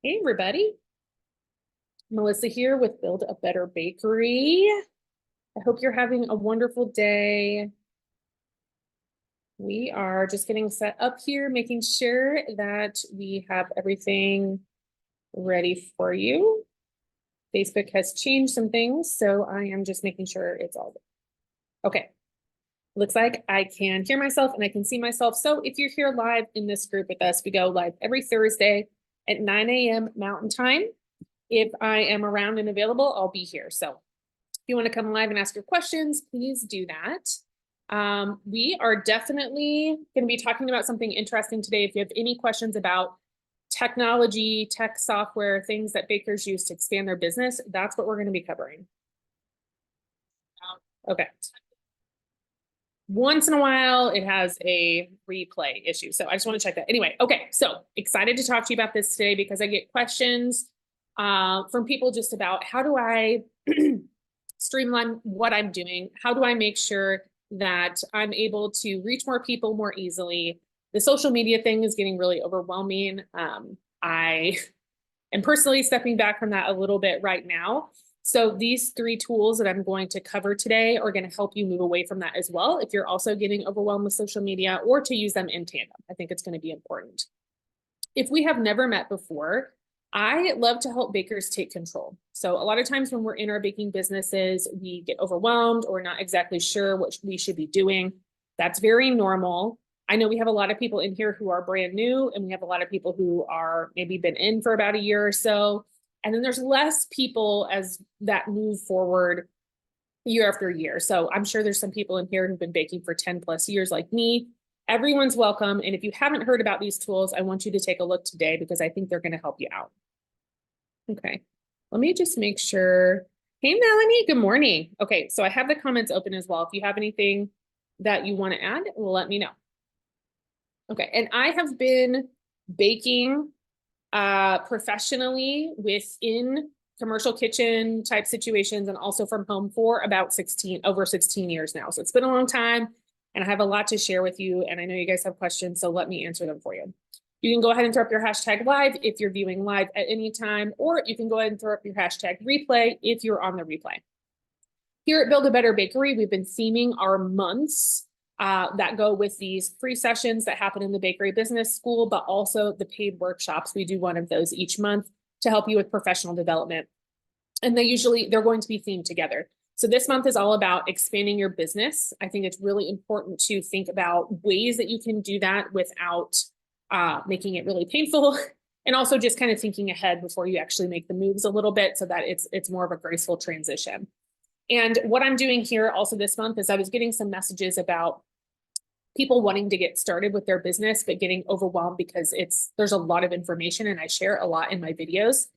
Hey everybody, Melissa here with Build a Better Bakery. I hope you're having a wonderful day. We are just getting set up here, making sure that we have everything ready for you. Facebook has changed some things, so I am just making sure it's all good. Okay, looks like I can hear myself and I can see myself. So if you're here live in this group with us, we go live every Thursday at 9 a.m. Mountain Time. If I am around and available, I'll be here. So if you want to come live and ask your questions, please do that. We are definitely going to be talking about something interesting today. If you have any questions about technology, tech software, things that bakers use to expand their business, that's what we're going to be covering. Okay. Once in a while, it has a replay issue. So I just want to check that. Anyway, okay. So excited to talk to you about this today because I get questions from people just about how do I streamline what I'm doing? How do I make sure that I'm able to reach more people more easily? The social media thing is getting really overwhelming. I am personally stepping back from that a little bit right now. So these 3 tools that I'm going to cover today are going to help you move away from that as well. If you're also getting overwhelmed with social media, or to use them in tandem, I think it's going to be important. If we have never met before, I love to help bakers take control. So a lot of times when we're in our baking businesses, we get overwhelmed or not exactly sure what we should be doing. That's very normal. I know we have a lot of people in here who are brand new, and we have a lot of people who are maybe been in for about a year or so. And then there's less people as that move forward year after year. So I'm sure there's some people in here who've been baking for 10 plus years like me. Everyone's welcome. And if you haven't heard about these tools, I want you to take a look today because I think they're going to help you out. Okay, let me just make sure. Hey, Melanie, good morning. Okay, so I have the comments open as well. If you have anything that you want to add, let me know. Okay, and I have been baking professionally within commercial kitchen type situations and also from home for about over 16 years now. So it's been a long time and I have a lot to share with you. And I know you guys have questions, so let me answer them for you. You can go ahead and throw up your hashtag live if you're viewing live at any time, or you can go ahead and throw up your hashtag replay if you're on the replay. Here at Build a Better Bakery, we've been theming our months that go with these free sessions that happen in the Bakery Business School, but also the paid workshops. We do one of those each month to help you with professional development. And they're going to be themed together. So this month is all about expanding your business. I think it's really important to think about ways that you can do that without making it really painful, and also just kind of thinking ahead before you actually make the moves a little bit so that it's more of a graceful transition. And what I'm doing here also this month is I was getting some messages about people wanting to get started with their business, but getting overwhelmed because there's a lot of information and I share a lot in my videos.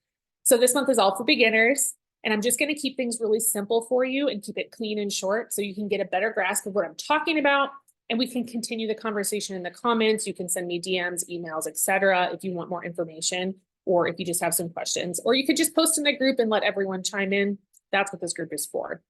So this month is all for beginners, and I'm just going to keep things really simple for you and keep it clean and short so you can get a better grasp of what I'm talking about. And we can continue the conversation in the comments. You can send me DMs, emails, etc. if you want more information, or if you just have some questions, or you could just post in the group and let everyone chime in. That's what this group is for.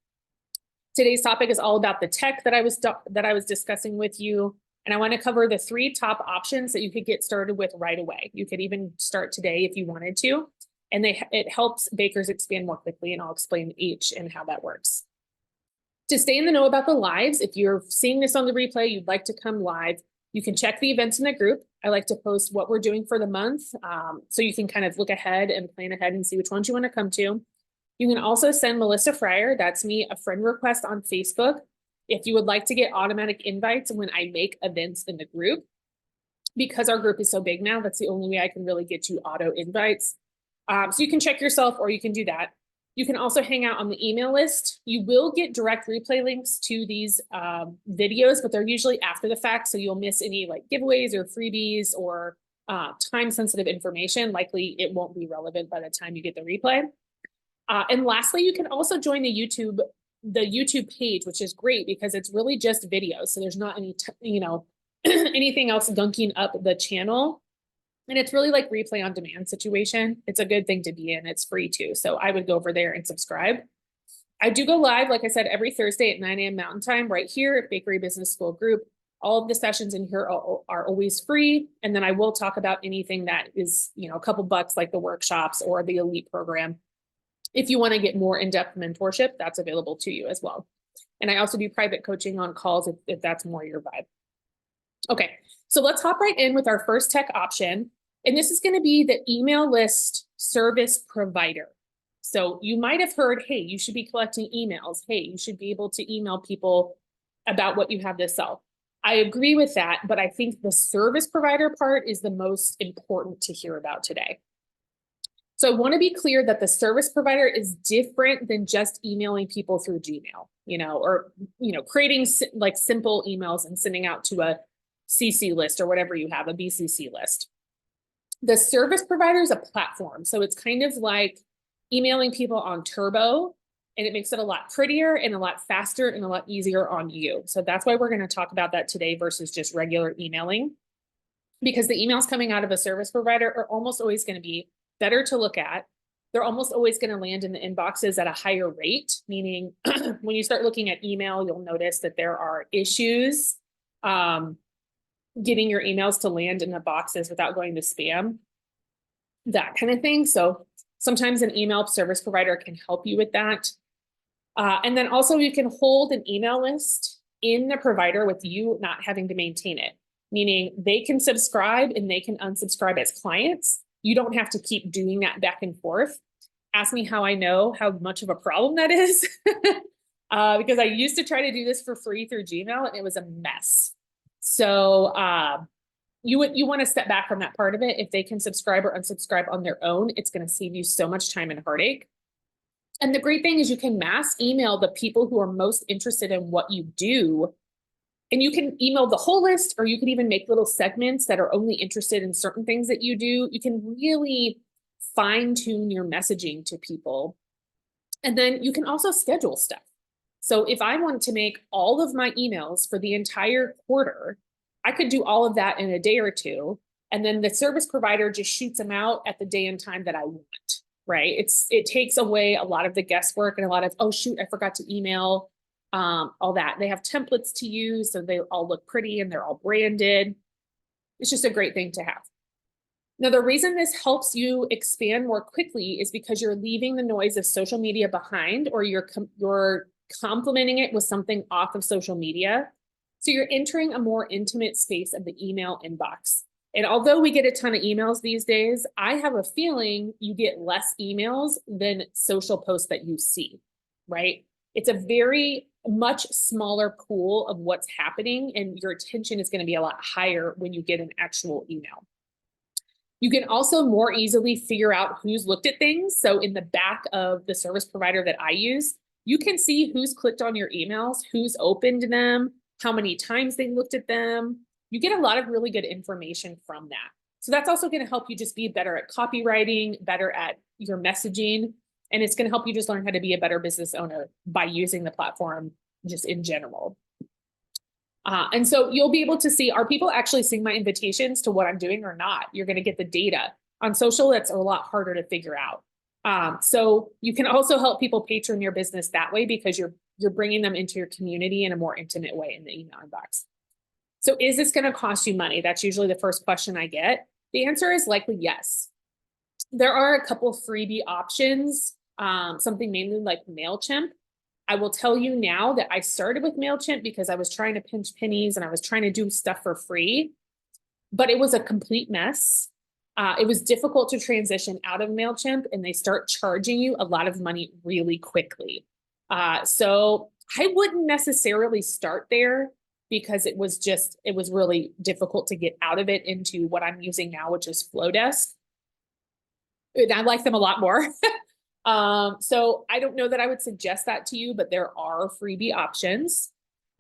Today's topic is all about the tech that I was discussing with you. And I want to cover the 3 top options that you could get started with right away. You could even start today if you wanted to. And it helps bakers expand more quickly. And I'll explain each and how that works. To stay in the know about the lives, if you're seeing this on the replay, you'd like to come live, you can check the events in the group. I like to post what we're doing for the month. So you can kind of look ahead and plan ahead and see which ones you want to come to. You can also send Melissa Fryer, that's me, a friend request on Facebook if you would like to get automatic invites when I make events in the group. Because our group is so big now, that's the only way I can really get you auto invites. So you can check yourself, or you can do that. You can also hang out on the email list. You will get direct replay links to these videos, but they're usually after the fact, so you'll miss any like giveaways or freebies or time-sensitive information. Likely it won't be relevant by the time you get the replay. And lastly, you can also join the YouTube page, which is great because it's really just videos. So there's not any, anything else gunking up the channel. And it's really like replay on demand situation. It's a good thing to be in. It's free too. So I would go over there and subscribe. I do go live, like I said, every Thursday at 9 a.m. Mountain Time right here at Bakery Business School Group. All of the sessions in here are always free. And then I will talk about anything that is, a couple bucks, like the workshops or the elite program. If you want to get more in-depth mentorship, that's available to you as well. And I also do private coaching on calls if that's more your vibe. Okay, so let's hop right in with our first tech option. And this is going to be the email list service provider. So you might have heard, hey, you should be collecting emails. Hey, you should be able to email people about what you have to sell. I agree with that, but I think the service provider part is the most important to hear about today. So I want to be clear that the service provider is different than just emailing people through Gmail, or creating like simple emails and sending out to a CC list or whatever you have, a BCC list. The service provider is a platform. So it's kind of like emailing people on Turbo, and it makes it a lot prettier and a lot faster and a lot easier on you. So that's why we're going to talk about that today versus just regular emailing, because the emails coming out of a service provider are almost always going to be better to look at. They're almost always going to land in the inboxes at a higher rate, meaning when you start looking at email, you'll notice that there are issues getting your emails to land in the boxes without going to spam, that kind of thing. So sometimes an email service provider can help you with that. And then also you can hold an email list in the provider with you not having to maintain it, meaning they can subscribe and they can unsubscribe as clients. You don't have to keep doing that back and forth. Ask me how I know how much of a problem that is. Because I used to try to do this for free through Gmail and it was a mess. So you want to step back from that part of it. If they can subscribe or unsubscribe on their own, it's going to save you so much time and heartache. And the great thing is you can mass email the people who are most interested in what you do. And you can email the whole list, or you can even make little segments that are only interested in certain things that you do. You can really fine tune your messaging to people. And then you can also schedule stuff. So if I want to make all of my emails for the entire quarter, I could do all of that in a day or two. And then the service provider just shoots them out at the day and time that I want, right? It takes away a lot of the guesswork and a lot of, oh shoot, I forgot to email. All that. They have templates to use, so they all look pretty and they're all branded. It's just a great thing to have. Now, the reason this helps you expand more quickly is because you're leaving the noise of social media behind, or you're complementing it with something off of social media. So you're entering a more intimate space of the email inbox. And although we get a ton of emails these days, I have a feeling you get less emails than social posts that you see, right? It's a very much smaller pool of what's happening, and your attention is going to be a lot higher when you get an actual email. You can also more easily figure out who's looked at things. So in the back of the service provider that I use, you can see who's clicked on your emails, who's opened them, how many times they looked at them. You get a lot of really good information from that. So that's also going to help you just be better at copywriting, better at your messaging. And it's going to help you just learn how to be a better business owner by using the platform just in general. And so you'll be able to see, are people actually seeing my invitations to what I'm doing or not? You're going to get the data. On social, that's a lot harder to figure out. So you can also help people patron your business that way, because you're bringing them into your community in a more intimate way in the email inbox. So is this going to cost you money? That's usually the first question I get. The answer is likely yes. There are a couple freebie options, something mainly like MailChimp. I will tell you now that I started with MailChimp because I was trying to pinch pennies and I was trying to do stuff for free, but it was a complete mess. It was difficult to transition out of MailChimp, and they start charging you a lot of money really quickly. So I wouldn't necessarily start there, because it was really difficult to get out of it into what I'm using now, which is Flowdesk. And I like them a lot more. So I don't know that I would suggest that to you, but there are freebie options.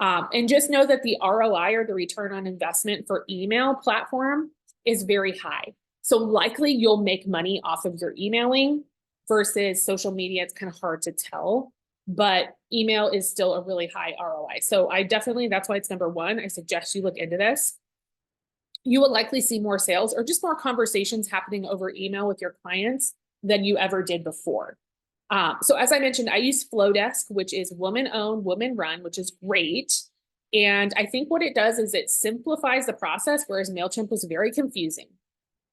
And just know that the ROI, or the return on investment for email platform, is very high. So likely you'll make money off of your emailing versus social media. It's kind of hard to tell, but email is still a really high ROI. So that's why it's number one. I suggest you look into this. You will likely see more sales or just more conversations happening over email with your clients than you ever did before. So as I mentioned, I use Flowdesk, which is woman-owned, woman-run, which is great. And I think what it does is it simplifies the process, whereas MailChimp was very confusing.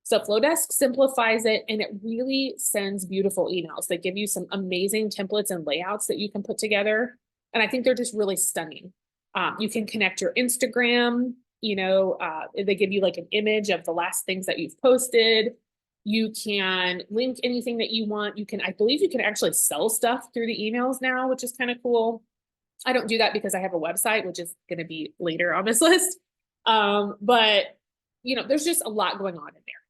So Flowdesk simplifies it, and it really sends beautiful emails that give you some amazing templates and layouts that you can put together. And I think they're just really stunning. You can connect your Instagram, they give you like an image of the last things that you've posted. You can link anything that you want. I believe you can actually sell stuff through the emails now, which is kind of cool. I don't do that because I have a website, which is going to be later on this list. But there's just a lot going on in there.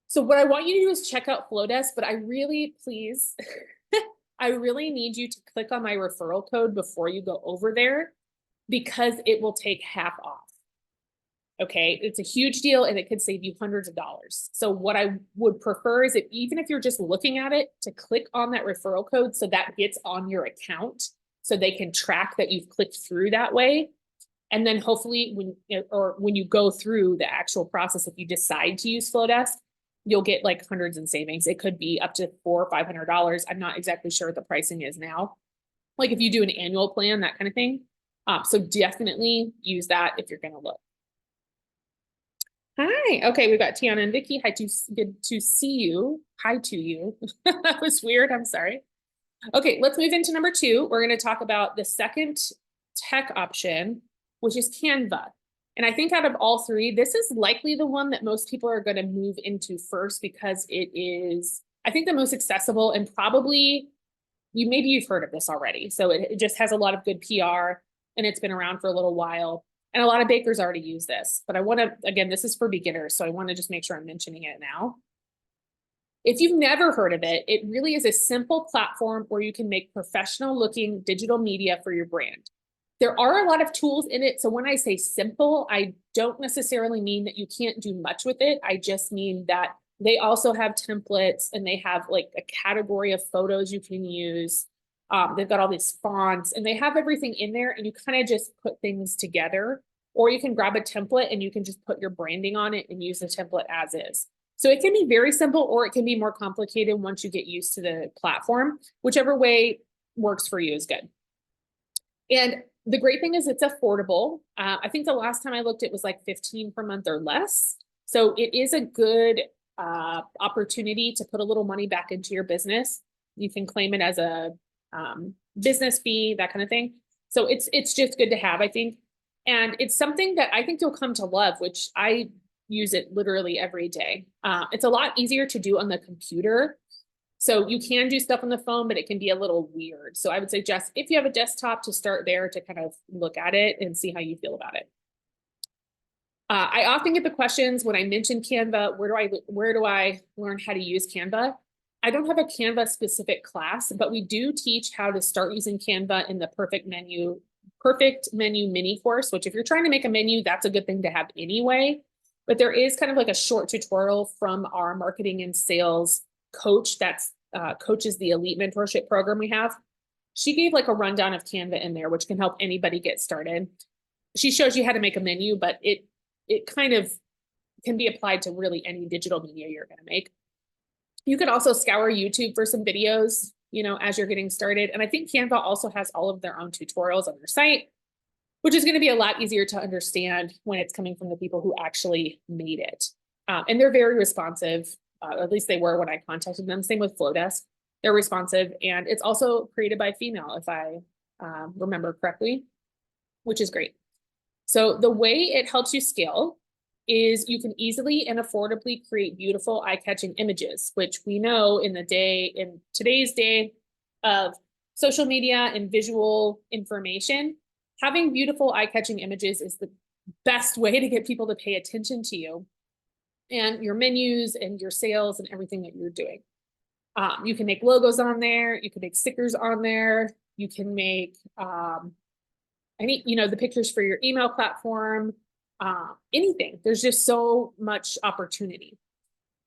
So what I want you to do is check out Flowdesk, but I really, please, I really need you to click on my referral code before you go over there, because it will take half off. Okay, it's a huge deal and it could save you hundreds of dollars. So what I would prefer is even if you're just looking at it, to click on that referral code so that gets on your account so they can track that you've clicked through that way. And then hopefully when you go through the actual process, if you decide to use Flowdesk, you'll get like hundreds in savings. It could be up to $400 or $500. I'm not exactly sure what the pricing is now. Like if you do an annual plan, that kind of thing. So definitely use that if you're going to look. Hi. Okay, we've got Tiana and Vicky. Good to see you. Hi to you. That was weird. I'm sorry. Okay, let's move into number 2. We're going to talk about the second tech option, which is Canva. And I think out of all 3, this is likely the one that most people are going to move into first, because it is, I think, the most accessible, and probably maybe you've heard of this already. So it just has a lot of good PR, and it's been around for a little while. And a lot of bakers already use this, but I want to, again, this is for beginners, so I want to just make sure I'm mentioning it now. If you've never heard of it, it really is a simple platform where you can make professional looking digital media for your brand. There are a lot of tools in it. So when I say simple, I don't necessarily mean that you can't do much with it. I just mean that they also have templates, and they have like a category of photos you can use. They've got all these fonts, and they have everything in there, and you kind of just put things together, or you can grab a template and you can just put your branding on it and use the template as is. So it can be very simple, or it can be more complicated once you get used to the platform. Whichever way works for you is good. And the great thing is it's affordable. I think the last time I looked, it was like $15 per month or less. So it is a good opportunity to put a little money back into your business. You can claim it as a business fee, that kind of thing. So it's just good to have, I think. And it's something that I think you'll come to love, which I use it literally every day. It's a lot easier to do on the computer. So you can do stuff on the phone, but it can be a little weird. So I would suggest, if you have a desktop, to start there to kind of look at it and see how you feel about it. I often get the questions when I mention Canva, where do I learn how to use Canva? I don't have a Canva specific class, but we do teach how to start using Canva in the Perfect Menu mini course, which if you're trying to make a menu, that's a good thing to have anyway. But there is kind of like a short tutorial from our marketing and sales coach that's coaches the elite mentorship program we have. She gave like a rundown of Canva in there, which can help anybody get started. She shows you how to make a menu, but it kind of can be applied to really any digital media you're going to make. You could also scour YouTube for some videos, as you're getting started. And I think Canva also has all of their own tutorials on their site, which is going to be a lot easier to understand when it's coming from the people who actually made it. And they're very responsive. At least they were when I contacted them. Same with Flowdesk. They're responsive. And it's also created by female, if I remember correctly, which is great. So the way it helps you scale is you can easily and affordably create beautiful eye-catching images, which we know in today's day of social media and visual information, having beautiful eye-catching images is the best way to get people to pay attention to you and your menus and your sales and everything that you're doing. You can make logos on there. You can make stickers on there. You can make the pictures for your email platform, anything. There's just so much opportunity.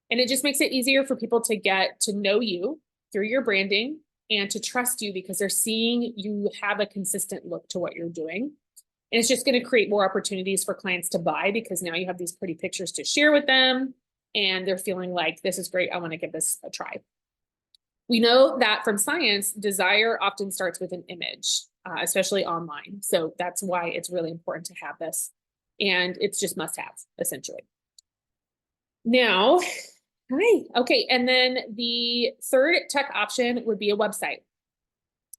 And it just makes it easier for people to get to know you through your branding and to trust you because they're seeing you have a consistent look to what you're doing. And it's just going to create more opportunities for clients to buy because now you have these pretty pictures to share with them and they're feeling like, this is great, I want to give this a try. We know that from science, desire often starts with an image. especially online. So that's why it's really important to have this. And it's just must have, essentially. Now, hi. Okay. And then the third tech option would be a website.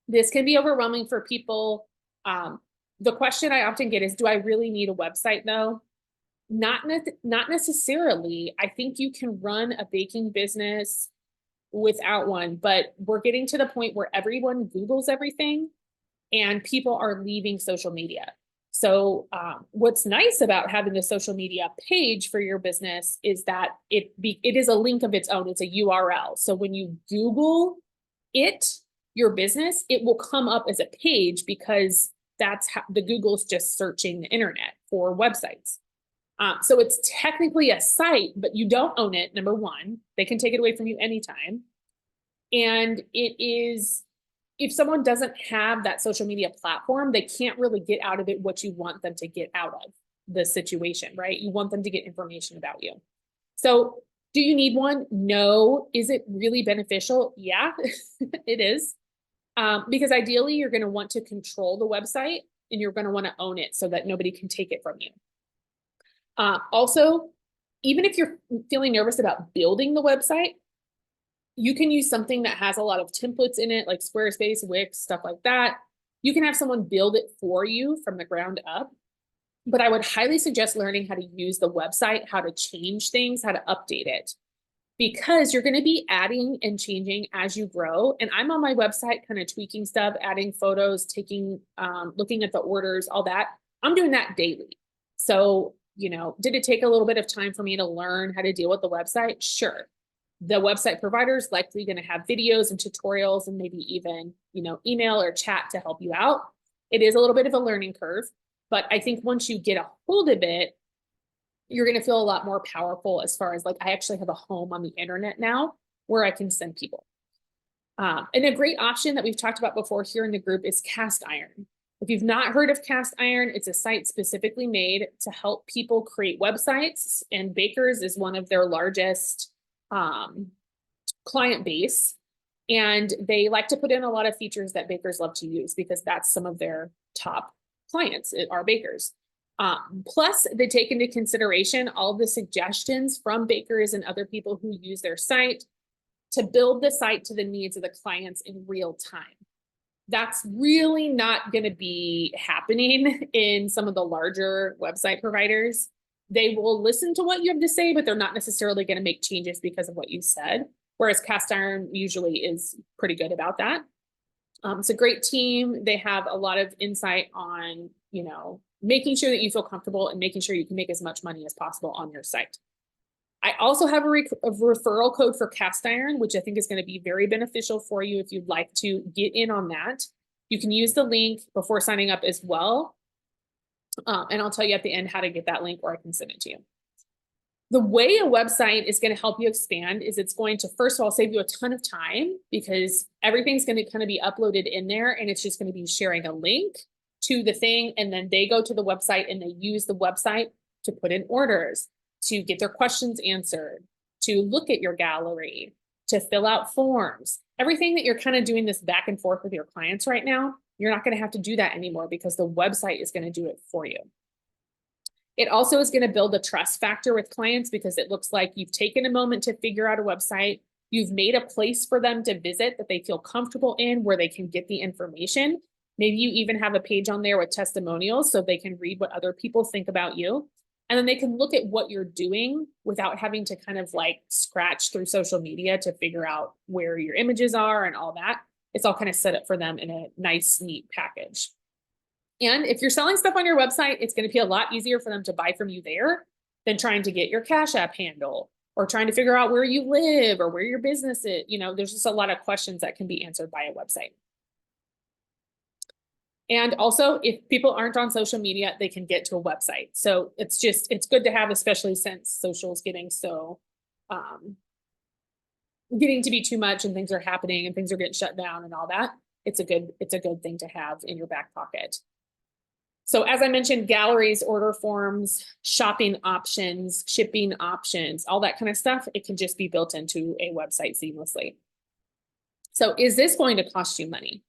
This can be overwhelming for people. The question I often get is, do I really need a website though? Not necessarily. I think you can run a baking business without one, but we're getting to the point where everyone Googles everything and people are leaving social media. So what's nice about having a social media page for your business is that it is a link of its own. It's a URL. So when you Google your business, it will come up as a page because that's how the Google's just searching the internet for websites. So it's technically a site, but you don't own it. Number one, they can take it away from you anytime. And it is, if someone doesn't have that social media platform, they can't really get out of it what you want them to get out of the situation, right? You want them to get information about you. So do you need one? No. Is it really beneficial? Yeah, it is. Because ideally you're going to want to control the website and you're going to want to own it so that nobody can take it from you. Also, even if you're feeling nervous about building the website, you can use something that has a lot of templates in it, like Squarespace, Wix, stuff like that. You can have someone build it for you from the ground up. But I would highly suggest learning how to use the website, how to change things, how to update it, because you're going to be adding and changing as you grow. And I'm on my website kind of tweaking stuff, adding photos, looking at the orders, all that. I'm doing that daily. So, did it take a little bit of time for me to learn how to deal with the website? Sure. The website provider is likely going to have videos and tutorials and maybe even, email or chat to help you out. It is a little bit of a learning curve, but I think once you get a hold of it, you're going to feel a lot more powerful as far as like, I actually have a home on the internet now where I can send people. And a great option that we've talked about before here in the group is Cast Iron. If you've not heard of Cast Iron, it's a site specifically made to help people create websites, and Bakers is one of their largest client base. And they like to put in a lot of features that bakers love to use because that's some of their top clients are bakers. Plus, they take into consideration all the suggestions from bakers and other people who use their site to build the site to the needs of the clients in real time. That's really not going to be happening in some of the larger website providers. They will listen to what you have to say, but they're not necessarily going to make changes because of what you said. Whereas Cast Iron usually is pretty good about that. It's a great team. They have a lot of insight on, making sure that you feel comfortable and making sure you can make as much money as possible on your site. I also have a referral code for Cast Iron, which I think is going to be very beneficial for you if you'd like to get in on that. You can use the link before signing up as well. And I'll tell you at the end how to get that link, or I can send it to you. The way a website is going to help you expand is it's going to, first of all, save you a ton of time because everything's going to kind of be uploaded in there, and it's just going to be sharing a link to the thing. And then they go to the website and they use the website to put in orders, to get their questions answered, to look at your gallery, to fill out forms. Everything that you're kind of doing this back and forth with your clients right now, you're not going to have to do that anymore because the website is going to do it for you. It also is going to build a trust factor with clients because it looks like you've taken a moment to figure out a website. You've made a place for them to visit that they feel comfortable in, where they can get the information. Maybe you even have a page on there with testimonials so they can read what other people think about you. And then they can look at what you're doing without having to kind of like scratch through social media to figure out where your images are and all that. It's all kind of set up for them in a nice, neat package. And if you're selling stuff on your website, it's going to be a lot easier for them to buy from you there than trying to get your Cash App handle or trying to figure out where you live or where your business is. There's just a lot of questions that can be answered by a website. And also, if people aren't on social media, they can get to a website. So it's good to have, especially since social is getting so, getting to be too much and things are happening and things are getting shut down and all that. It's a good thing to have in your back pocket. So as I mentioned, galleries, order forms, shopping options, shipping options, all that kind of stuff, it can just be built into a website seamlessly. So is this going to cost you money?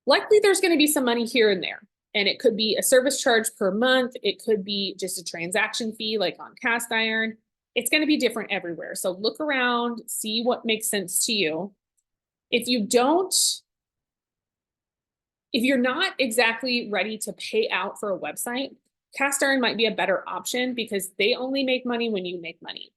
likely there's going to be some money here and there. And it could be a service charge per month. It could be just a transaction fee like on cast iron. It's going to be different everywhere. So look around, see what makes sense to you. If you're not exactly ready to pay out for a website, cast iron might be a better option because they only make money when you make money.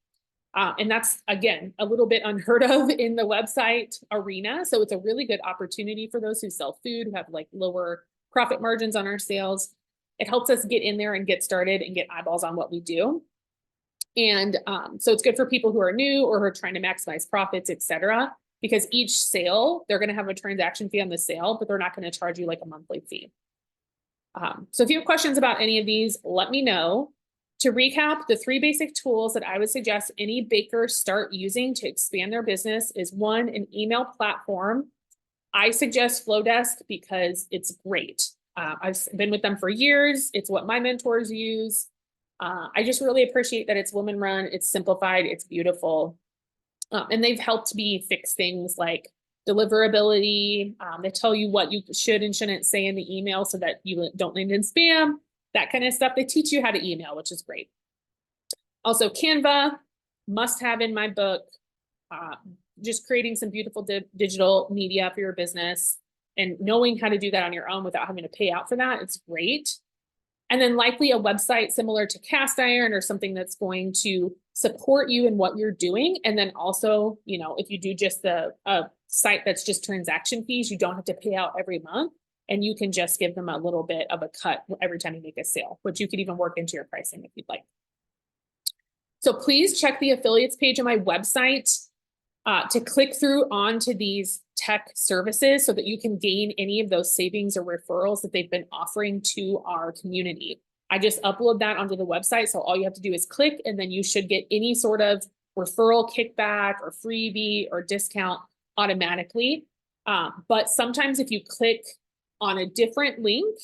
And that's, again, a little bit unheard of in the website arena. So it's a really good opportunity for those who sell food, who have like lower profit margins on our sales. It helps us get in there and get started and get eyeballs on what we do. And so it's good for people who are new or who are trying to maximize profits, et cetera, because each sale, they're going to have a transaction fee on the sale, but they're not going to charge you like a monthly fee. So if you have questions about any of these, let me know. To recap, the 3 basic tools that I would suggest any baker start using to expand their business is 1, an email platform. I suggest Flowdesk because it's great. I've been with them for years. It's what my mentors use. I just really appreciate that it's woman run, it's simplified, it's beautiful. And they've helped me fix things like deliverability. They tell you what you should and shouldn't say in the email so that you don't land in spam, that kind of stuff. They teach you how to email, which is great. Also, Canva, must have in my book. Just creating some beautiful digital media for your business and knowing how to do that on your own without having to pay out for that, it's great. And then likely a website similar to cast iron or something that's going to support you in what you're doing. And then also, you know, if you do just a site that's just transaction fees, you don't have to pay out every month. And you can just give them a little bit of a cut every time you make a sale, which you could even work into your pricing if you'd like. So please check the affiliates page on my website to click through onto these tech services so that you can gain any of those savings or referrals that they've been offering to our community. I just upload that onto the website. So all you have to do is click and then you should get any sort of referral kickback or freebie or discount automatically. But sometimes if you click on a different link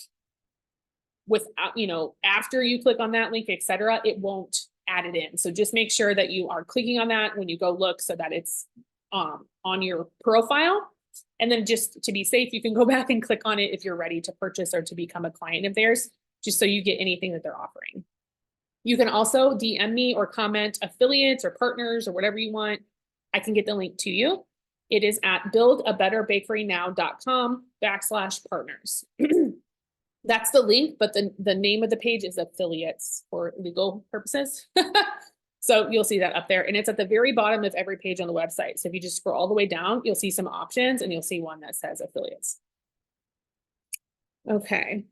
without, you know, after you click on that link, etc., it won't add it in. So just make sure that you are clicking on that when you go look so that it's on your profile. And then just to be safe, you can go back and click on it if you're ready to purchase or to become a client of theirs, just so you get anything that they're offering. You can also DM me or comment affiliates or partners or whatever you want. I can get the link to you. It is at buildabetterbakerynow.com/partners. That's the link, but the name of the page is affiliates for legal purposes. So you'll see that up there, and it's at the very bottom of every page on the website. So if you just scroll all the way down, you'll see some options and you'll see one that says affiliates. Okay.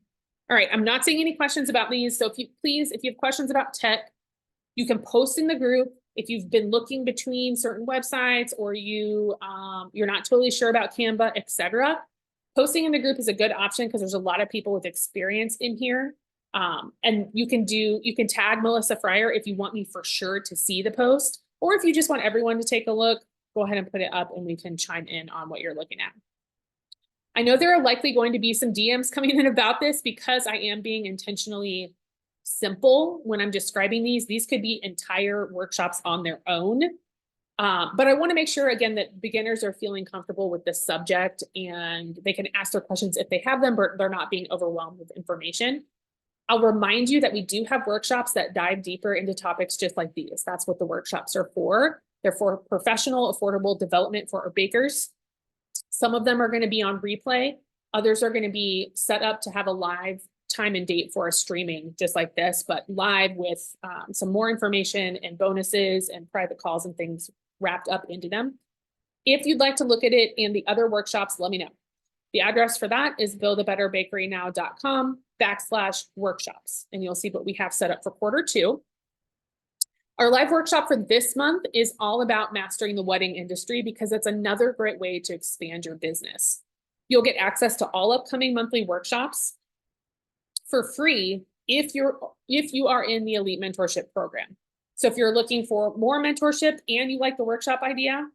All right. I'm not seeing any questions about these. So if you have questions about tech, you can post in the group. If you've been looking between certain websites or you're not totally sure about Canva, etc., posting in the group is a good option because there's a lot of people with experience in here. And you can tag Melissa Fryer if you want me for sure to see the post, or if you just want everyone to take a look, go ahead and put it up and we can chime in on what you're looking at. I know there are likely going to be some DMs coming in about this because I am being intentionally simple when I'm describing these. These could be entire workshops on their own. But I want to make sure, again, that beginners are feeling comfortable with the subject and they can ask their questions if they have them, but they're not being overwhelmed with information. I'll remind you that we do have workshops that dive deeper into topics just like these. That's what the workshops are for. They're for professional, affordable development for our bakers. Some of them are going to be on replay. Others are going to be set up to have a live time and date for a streaming just like this, but live with some more information and bonuses and private calls and things wrapped up into them. If you'd like to look at it and the other workshops, let me know. The address for that is buildabetterbakerynow.com/workshops, and you'll see what we have set up for Q2. Our live workshop for this month is all about mastering the wedding industry because it's another great way to expand your business. You'll get access to all upcoming monthly workshops for free if you are in the Elite Mentorship Program. So if you're looking for more mentorship and you like the workshop idea,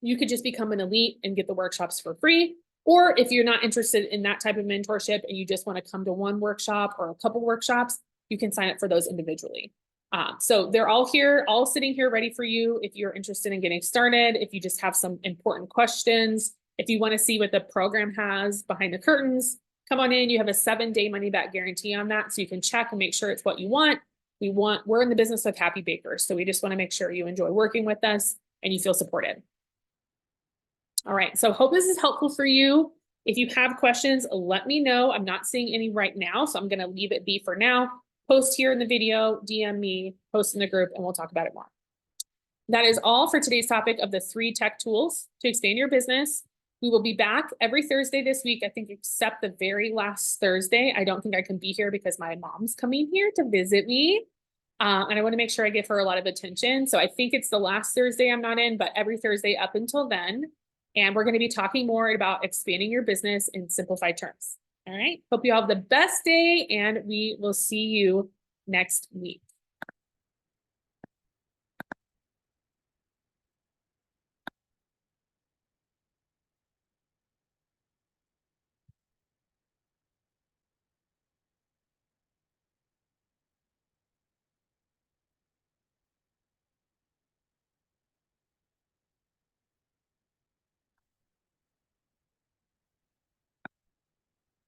you could just become an Elite and get the workshops for free. Or if you're not interested in that type of mentorship and you just want to come to one workshop or a couple workshops, you can sign up for those individually. So they're all here, all sitting here ready for you if you're interested in getting started, if you just have some important questions, If you want to see what the program has behind the curtains, come on in. You have a 7-day money back guarantee on that. So you can check and make sure it's what you want. We're in the business of happy bakers. So we just want to make sure you enjoy working with us and you feel supported. All right. So hope this is helpful for you. If you have questions, let me know. I'm not seeing any right now, so I'm going to leave it be for now. Post here in the video, DM me, post in the group, and we'll talk about it more. That is all for today's topic of the 3 tech tools to expand your business. We will be back every Thursday this week, I think, except the very last Thursday. I don't think I can be here because my mom's coming here to visit me. And I want to make sure I give her a lot of attention. So I think it's the last Thursday I'm not in, but every Thursday up until then. And we're going to be talking more about expanding your business in simplified terms. All right. Hope you all have the best day, and we will see you next week.